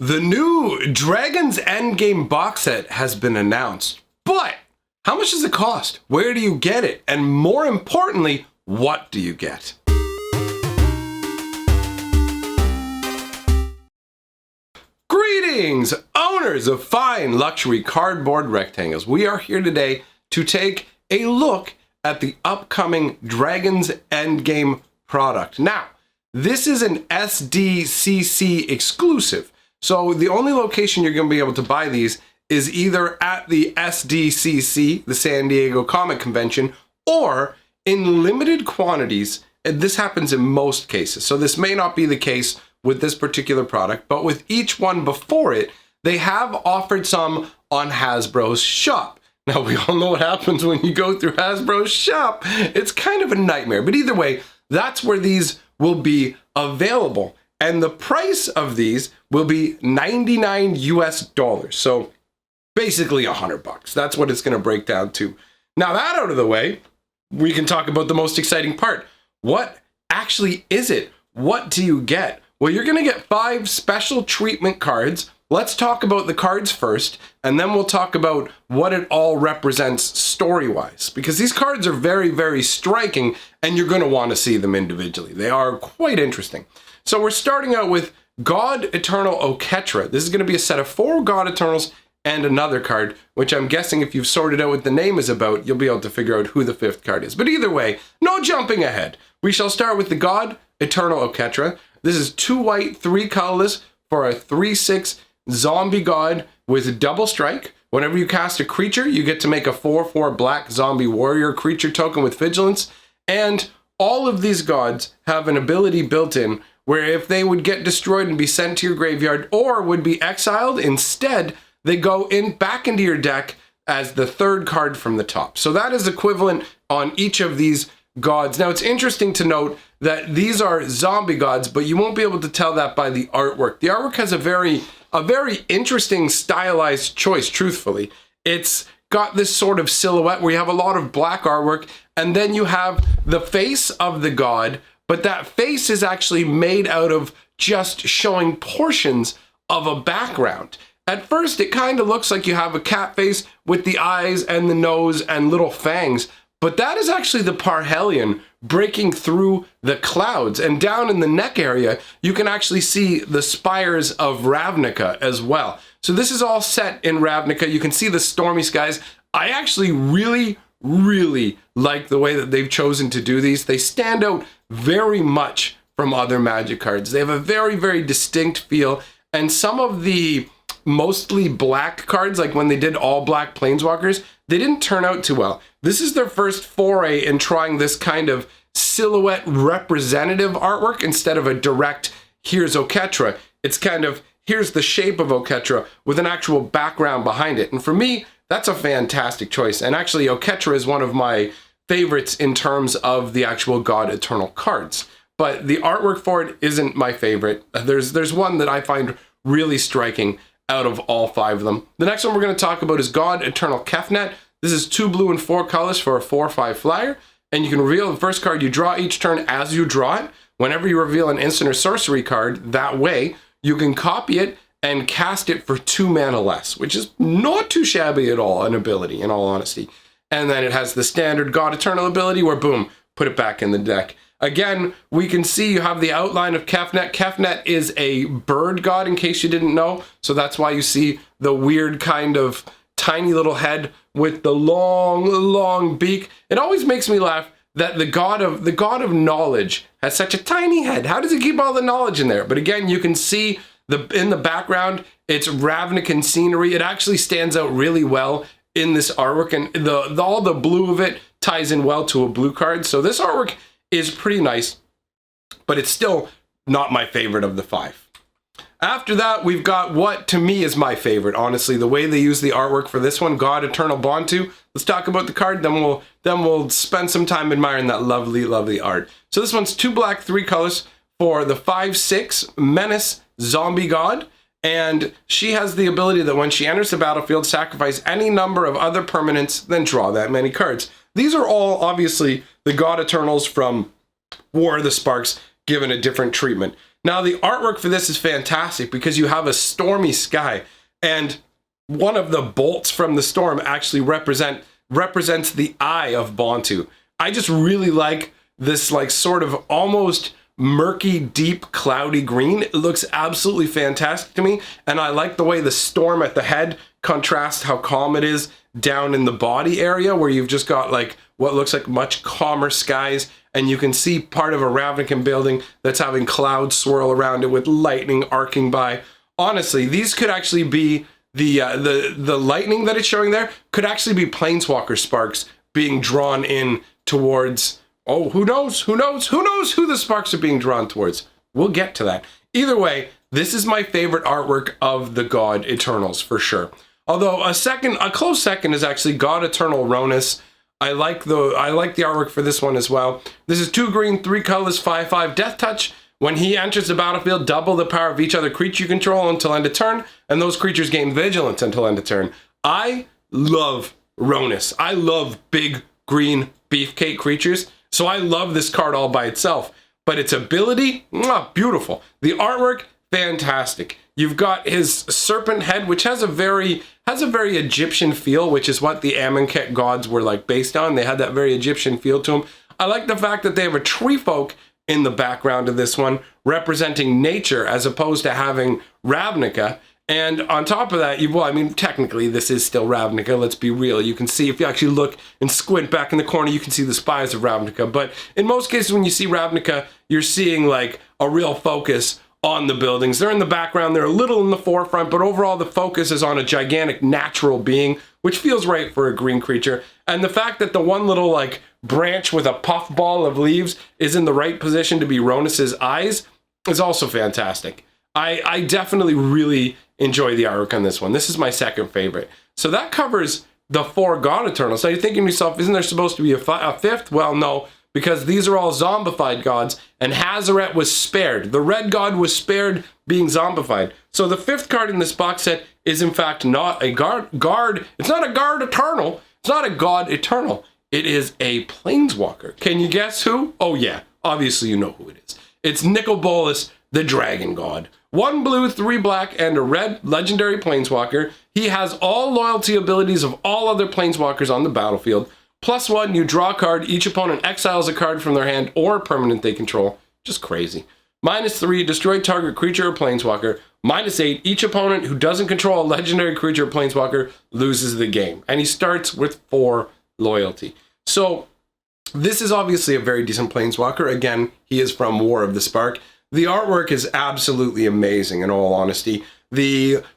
The new Dragon's Endgame box set has been announced, but how much does it cost? Where do you get it? And more importantly, what do you get? Greetings, owners of fine luxury cardboard rectangles. We are here today to take a look at the upcoming Dragon's Endgame product. Now, this is an SDCC exclusive. So the only location you're going to be able to buy these is either at the SDCC, the San Diego Comic Convention, or in limited quantities. And this happens in most cases. So this may not be the case with this particular product, but with each one before it, they have offered some on Hasbro's shop. Now, we all know what happens when you go through Hasbro's shop. It's kind of a nightmare. But either way, that's where these will be available. And the price of these will be $99 US. So basically $100. That's what it's going to break down to. Now that out of the way, we can talk about the most exciting part. What actually is it? What do you get? Well, you're going to get 5 special treatment cards. Let's talk about the cards first, and then we'll talk about what it all represents story-wise, because these cards are very, very striking, and you're going to want to see them individually. They are quite interesting. So we're starting out with God Eternal of Contra. This is going to be a set of 4 God Eternals and another card, which I'm guessing if you've sorted out what the name is about, you'll be able to figure out who the 5th card is. But either way, no jumping ahead. We shall start with the God Eternal of Contra. This is 2 white, 3 colorless for a 3/6 zombie god with double strike. Whenever you cast a creature, you get to make a 4/4 black zombie warrior creature token with vigilance. And all of these gods have an ability built in where if they would get destroyed and be sent to your graveyard or would be exiled, instead they go back into your deck as the 3rd card from the top. So that is equivalent on each of these gods. Now it's interesting to note that these are zombie gods, but you won't be able to tell that by the artwork. The artwork has a very interesting stylized choice, truthfully. It's got this sort of silhouette where you have a lot of black artwork, and then you have the face of the god, but that face is actually made out of just showing portions of a background. At first, it kind of looks like you have a cat face with the eyes and the nose and little fangs, but that is actually the Parhelion breaking through the clouds. And down in the neck area, you can actually see the spires of Ravnica as well. So this is all set in Ravnica. You can see the stormy skies. I actually really like the way that they've chosen to do these. They stand out very much from other Magic cards. They have a very distinct feel. And some of the mostly black cards, like when they did all black Planeswalkers, they didn't turn out too well. This is their first foray in trying this kind of silhouette representative artwork instead of a direct, here's Oketra. It's kind of, here's the shape of Oketra with an actual background behind it. And for me, that's a fantastic choice. And actually, Oketra is one of my favorites in terms of the actual God Eternal cards. But the artwork for it isn't my favorite. There's one that I find really striking out of all 5 of them. The next one we're going to talk about is God Eternal Kefnet. This is 2 blue and 4 colors for a 4/5 flyer. And you can reveal the first card you draw each turn as you draw it. Whenever you reveal an instant or sorcery card that way, you can copy it and cast it for 2 mana less, which is not too shabby at all, an ability, in all honesty. And then it has the standard God Eternal ability where, boom, put it back in the deck. Again, we can see you have the outline of Kefnet. Kefnet is a bird god, in case you didn't know. So that's why you see the weird kind of tiny little head with the long beak. It always makes me laugh that the god of knowledge has such a tiny head. How does he keep all the knowledge in there? But again, you can see in the background, it's Ravnican scenery. It actually stands out really well in this artwork, and all the blue of it ties in well to a blue card. So this artwork is pretty nice, but it's still not my favorite of the 5. After that, we've got what to me is my favorite, honestly, the way they use the artwork for this one, God Eternal Bontu. Let's talk about the card, then we'll spend some time admiring that lovely art. So this one's 2 black, 3 colors for the 5/6 Menace Zombie God. And she has the ability that when she enters the battlefield, sacrifice any number of other permanents, then draw that many cards. These are all obviously the God Eternals from War of the Sparks given a different treatment. Now, the artwork for this is fantastic because you have a stormy sky, and one of the bolts from the storm actually represents the eye of Bantu. I just really like this like sort of almost murky, deep, cloudy green. It looks absolutely fantastic to me, and I like the way the storm at the head contrasts how calm it is down in the body area, where you've just got like what looks like much calmer skies, and you can see part of a Ravnican building that's having clouds swirl around it with lightning arcing by. Honestly, these could actually be the lightning that it's showing there could actually be planeswalker sparks being drawn in towards. Oh, who knows who the sparks are being drawn towards. We'll get to that. Either way, this is my favorite artwork of the God Eternals for sure. Although a close second is actually God Eternal Ronus. I like the artwork for this one as well. This is 2 green, 3 colors, 5/5 Death Touch. When he enters the battlefield, double the power of each other creature you control until end of turn, and those creatures gain vigilance until end of turn. I love Ronus. I love big green beefcake creatures, so I love this card all by itself. But its ability, beautiful. The artwork, fantastic. You've got his serpent head, which has a very Egyptian feel, which is what the Amonkhet gods were like based on. They had that very Egyptian feel to them. I like the fact that they have a tree folk in the background of this one, representing nature as opposed to having Ravnica. And on top of that, technically this is still Ravnica, let's be real. You can see, if you actually look and squint back in the corner, you can see the spires of Ravnica. But in most cases, when you see Ravnica, you're seeing like a real focus on the buildings. They're in the background, they're a little in the forefront, but overall the focus is on a gigantic natural being, which feels right for a green creature. And the fact that the one little like branch with a puffball of leaves is in the right position to be Ronus's eyes is also fantastic. I definitely really enjoy the artwork on this one. This is my second favorite. So that covers the 4 God Eternals. Now you're thinking to yourself, isn't there supposed to be a fifth? Well, no, because these are all zombified gods, and Hazaret was spared. The red god was spared being zombified. So the 5th card in this box set is in fact not a guard. It's not a guard eternal. It's not a God Eternal. It is a planeswalker. Can you guess who? Oh yeah, obviously you know who it is. It's Nicol Bolas, the Dragon God. 1 blue, 3 black, and a red legendary planeswalker. He has all loyalty abilities of all other planeswalkers on the battlefield. +1, you draw a card. Each opponent exiles a card from their hand or a permanent they control. Just crazy. -3, destroy target creature or planeswalker. -8, each opponent who doesn't control a legendary creature or planeswalker loses the game. And he starts with 4 loyalty. So this is obviously a very decent planeswalker. Again, he is from War of the Spark. The artwork is absolutely amazing, in all honesty.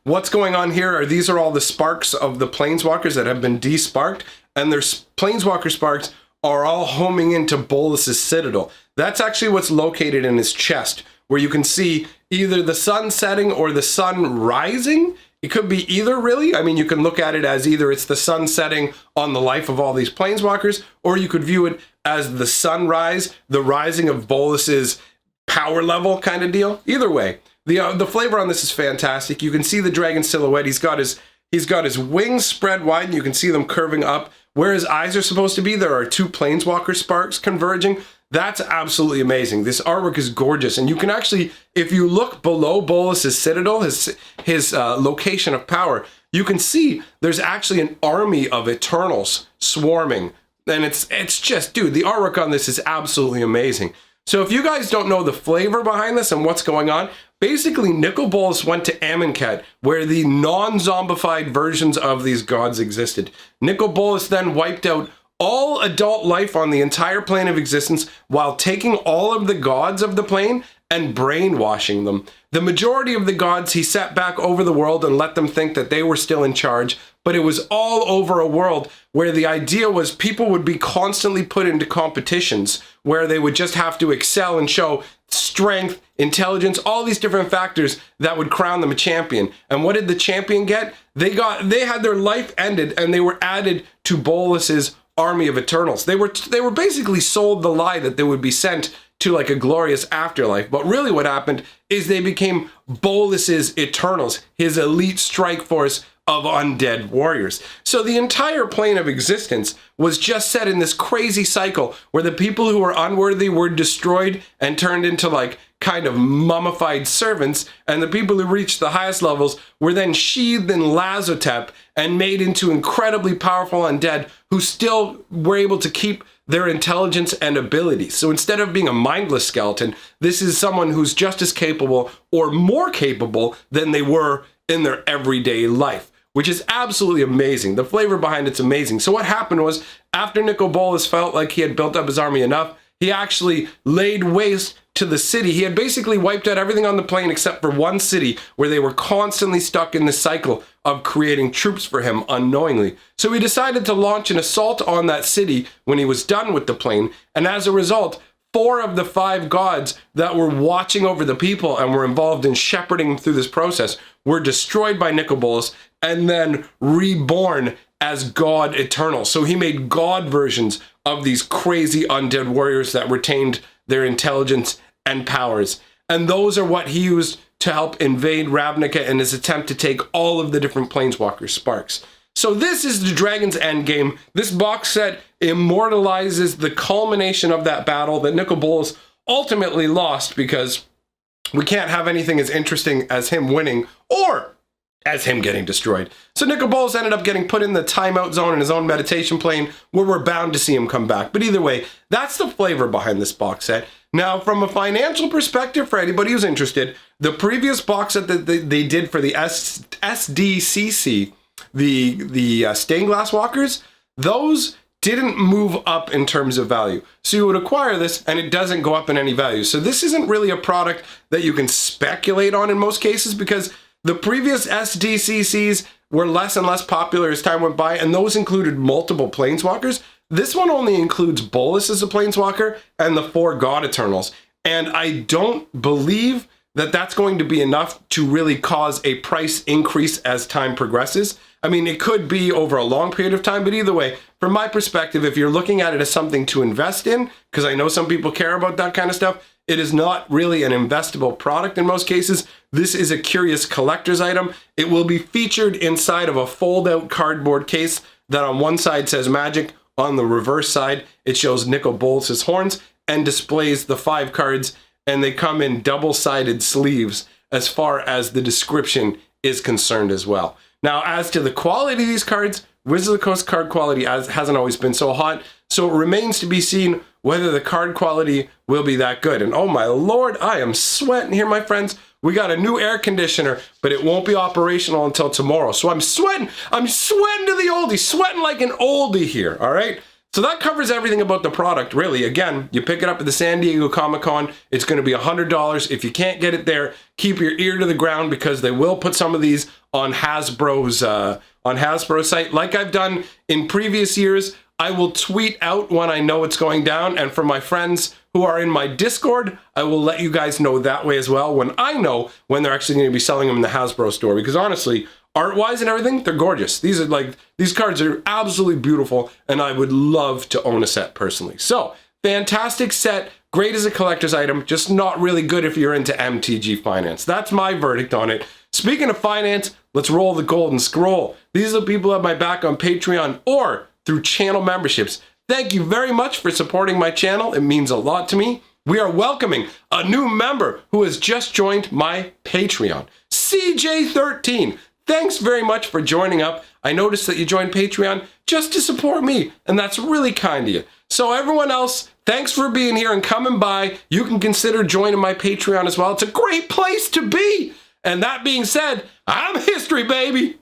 What's going on here are these are all the sparks of the planeswalkers that have been desparked, and their planeswalker sparks are all homing into Bolas's citadel. That's actually what's located in his chest, where you can see either the sun setting or the sun rising. It could be either, really. I mean, you can look at it as either it's the sun setting on the life of all these planeswalkers, or you could view it as the sunrise, the rising of Bolas's power level kind of deal. Either way, the flavor on this is fantastic. You can see the dragon silhouette. He's got his wings spread wide, and you can see them curving up. Where his eyes are supposed to be, there are 2 planeswalker sparks converging. That's absolutely amazing. This artwork is gorgeous, and you can actually, if you look below Bolas's citadel, his location of power, you can see there's actually an army of Eternals swarming. And it's just, dude, the artwork on this is absolutely amazing. So if you guys don't know the flavor behind this and what's going on, basically Nicol Bolas went to Amonkhet, where the non-zombified versions of these gods existed. Nicol Bolas then wiped out all adult life on the entire plane of existence while taking all of the gods of the plane and brainwashing them. The majority of the gods he set back over the world and let them think that they were still in charge, but it was all over a world where the idea was people would be constantly put into competitions where they would just have to excel and show strength, intelligence, all these different factors that would crown them a champion. And what did the champion get? They had their life ended, and they were added to Bolas's army of Eternals. They were basically sold the lie that they would be sent to like a glorious afterlife. But really what happened is they became Bolas's Eternals, his elite strike force of undead warriors. So the entire plane of existence was just set in this crazy cycle where the people who were unworthy were destroyed and turned into like kind of mummified servants, and the people who reached the highest levels were then sheathed in lazotep and made into incredibly powerful undead who still were able to keep their intelligence and abilities. So instead of being a mindless skeleton, this is someone who's just as capable or more capable than they were in their everyday life, which is absolutely amazing. The flavor behind it's amazing. So what happened was, after Nicol Bolas felt like he had built up his army enough, he actually laid waste to the city. He had basically wiped out everything on the plane except for one city where they were constantly stuck in this cycle of creating troops for him unknowingly. So he decided to launch an assault on that city when he was done with the plane, and as a result, 4 of the 5 gods that were watching over the people and were involved in shepherding them through this process were destroyed by Nicol Bolas and then reborn as God Eternal. So he made God versions of these crazy undead warriors that retained their intelligence and powers. And those are what he used to help invade Ravnica in his attempt to take all of the different Planeswalker sparks. So this is the Dragon's Endgame. This box set immortalizes the culmination of that battle that Nicol Bolas ultimately lost, because we can't have anything as interesting as him winning or as him getting destroyed. So Nicol Bolas ended up getting put in the timeout zone in his own meditation plane, where we're bound to see him come back. But either way, that's the flavor behind this box set. Now, from a financial perspective, for anybody who's interested, the previous box set that they did for the SDCC, the stained glass walkers, those didn't move up in terms of value. So you would acquire this and it doesn't go up in any value. So this isn't really a product that you can speculate on in most cases, because the previous SDCCs were less and less popular as time went by, and those included multiple Planeswalkers. This one only includes Bolas as a Planeswalker and the 4 God Eternals. And I don't believe that that's going to be enough to really cause a price increase as time progresses. I mean, it could be over a long period of time, but either way, from my perspective, if you're looking at it as something to invest in, because I know some people care about that kind of stuff, it is not really an investable product in most cases. This is a curious collector's item. It will be featured inside of a fold-out cardboard case that on one side says Magic, on the reverse side it shows Nicol Bolas' horns and displays the 5 cards, and they come in double-sided sleeves as far as the description is concerned as well. Now, as to the quality of these cards, Wizards of the Coast card quality hasn't always been so hot, so it remains to be seen whether the card quality will be that good. And oh my lord, I am sweating here, my friends. We got a new air conditioner, but it won't be operational until tomorrow. So I'm sweating to the oldie, sweating like an oldie here, all right? So that covers everything about the product, really. Again, you pick it up at the San Diego Comic-Con, it's gonna be $100. If you can't get it there, keep your ear to the ground, because they will put some of these on Hasbro's site. Like I've done in previous years, I will tweet out when I know it's going down, and for my friends who are in my Discord, I will let you guys know that way as well when I know when they're actually going to be selling them in the Hasbro store, because honestly, art-wise and everything, these cards are absolutely beautiful, and I would love to own a set personally. So, fantastic set, great as a collector's item, just not really good if you're into MTG finance. That's my verdict on it. Speaking of finance, let's roll the golden scroll. These are the people who have my back on Patreon or through channel memberships. Thank you very much for supporting my channel. It means a lot to me. We are welcoming a new member who has just joined my Patreon, CJ13. Thanks very much for joining up. I noticed that you joined Patreon just to support me, and that's really kind of you. So everyone else, thanks for being here and coming by. You can consider joining my Patreon as well. It's a great place to be. And that being said, I'm history, baby.